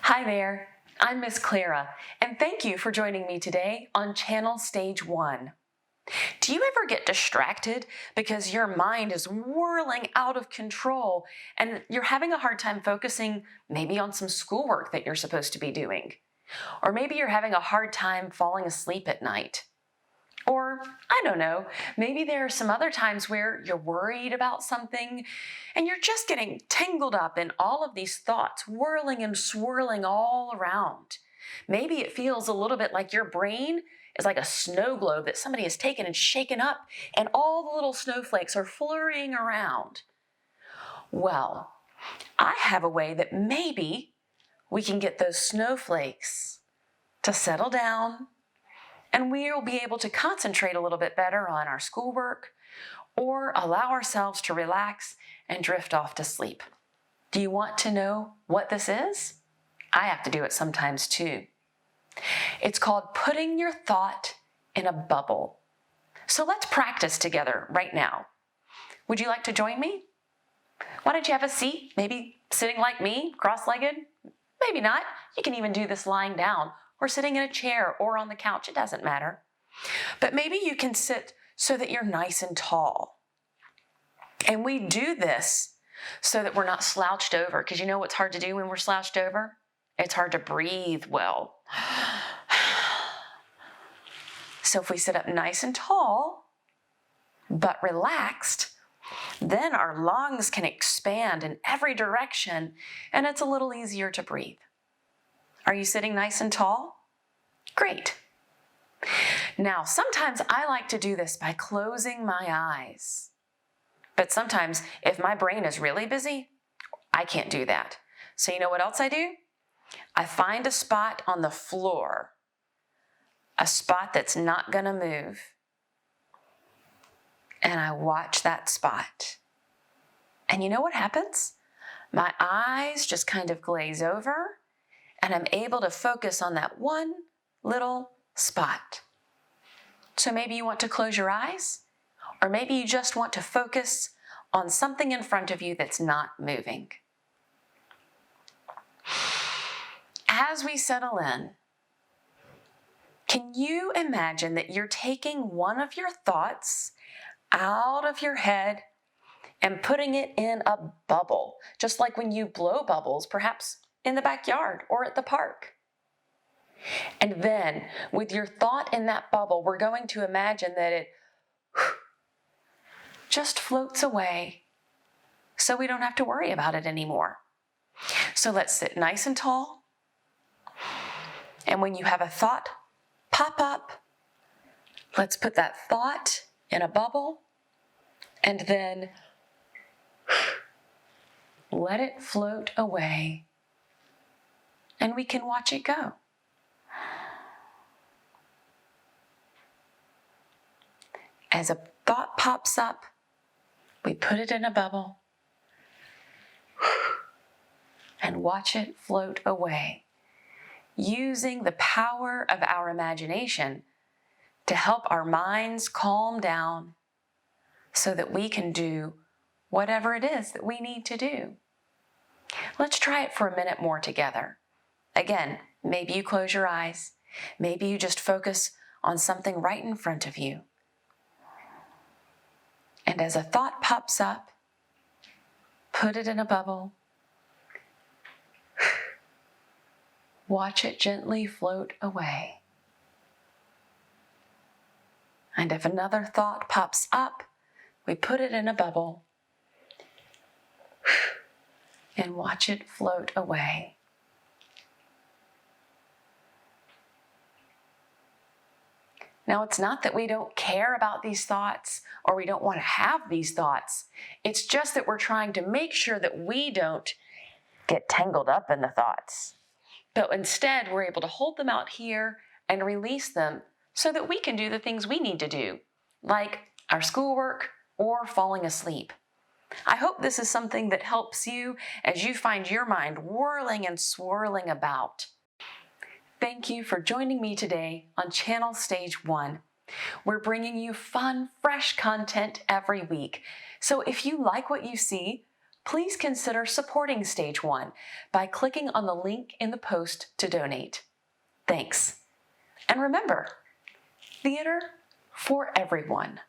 Hi there, I'm Miss Clara, and thank you for joining me today on Channel Stage One. Do you ever get distracted because your mind is whirling out of control and you're having a hard time focusing maybe on some schoolwork that you're supposed to be doing? Or maybe you're having a hard time falling asleep at night. Or, I don't know, maybe there are some other times where you're worried about something and you're just getting tangled up in all of these thoughts, whirling and swirling all around. Maybe it feels a little bit like your brain is like a snow globe that somebody has taken and shaken up, and all the little snowflakes are flurrying around. Well, I have a way that maybe we can get those snowflakes to settle down, and we'll be able to concentrate a little bit better on our schoolwork or allow ourselves to relax and drift off to sleep. Do you want to know what this is? I have to do it sometimes too. It's called putting your thought in a bubble. So let's practice together right now. Would you like to join me? Why don't you have a seat, maybe sitting like me, cross-legged? Maybe not. You can even do this lying down or sitting in a chair or on the couch. It doesn't matter. But maybe you can sit so that you're nice and tall. And we do this so that we're not slouched over, because you know what's hard to do when we're slouched over? It's hard to breathe well. So if we sit up nice and tall, but relaxed, then our lungs can expand in every direction, and it's a little easier to breathe. Are you sitting nice and tall? Great. Now, sometimes I like to do this by closing my eyes. But sometimes, if my brain is really busy, I can't do that. So you know what else I do? I find a spot on the floor, a spot that's not going to move, and I watch that spot. And you know what happens? My eyes just kind of glaze over, and I'm able to focus on that one little spot. So maybe you want to close your eyes, or maybe you just want to focus on something in front of you that's not moving. As we settle in, can you imagine that you're taking one of your thoughts out of your head and putting it in a bubble, just like when you blow bubbles, perhaps in the backyard or at the park? And then with your thought in that bubble, we're going to imagine that it just floats away so we don't have to worry about it anymore. So let's sit nice and tall. And when you have a thought pop up, let's put that thought in a bubble and then let it float away, and we can watch it go. As a thought pops up, we put it in a bubble and watch it float away, using the power of our imagination to help our minds calm down so that we can do whatever it is that we need to do. Let's try it for a minute more together. Again, maybe you close your eyes. Maybe you just focus on something right in front of you. And as a thought pops up, put it in a bubble. Watch it gently float away. And if another thought pops up, we put it in a bubble and watch it float away. Now, it's not that we don't care about these thoughts or we don't want to have these thoughts. It's just that we're trying to make sure that we don't get tangled up in the thoughts. But instead, we're able to hold them out here and release them so that we can do the things we need to do, like our schoolwork or falling asleep. I hope this is something that helps you as you find your mind whirling and swirling about. Thank you for joining me today on Channel Stage One. We're bringing you fun, fresh content every week. So if you like what you see, please consider supporting Stage One by clicking on the link in the post to donate. Thanks. And remember, theater for everyone.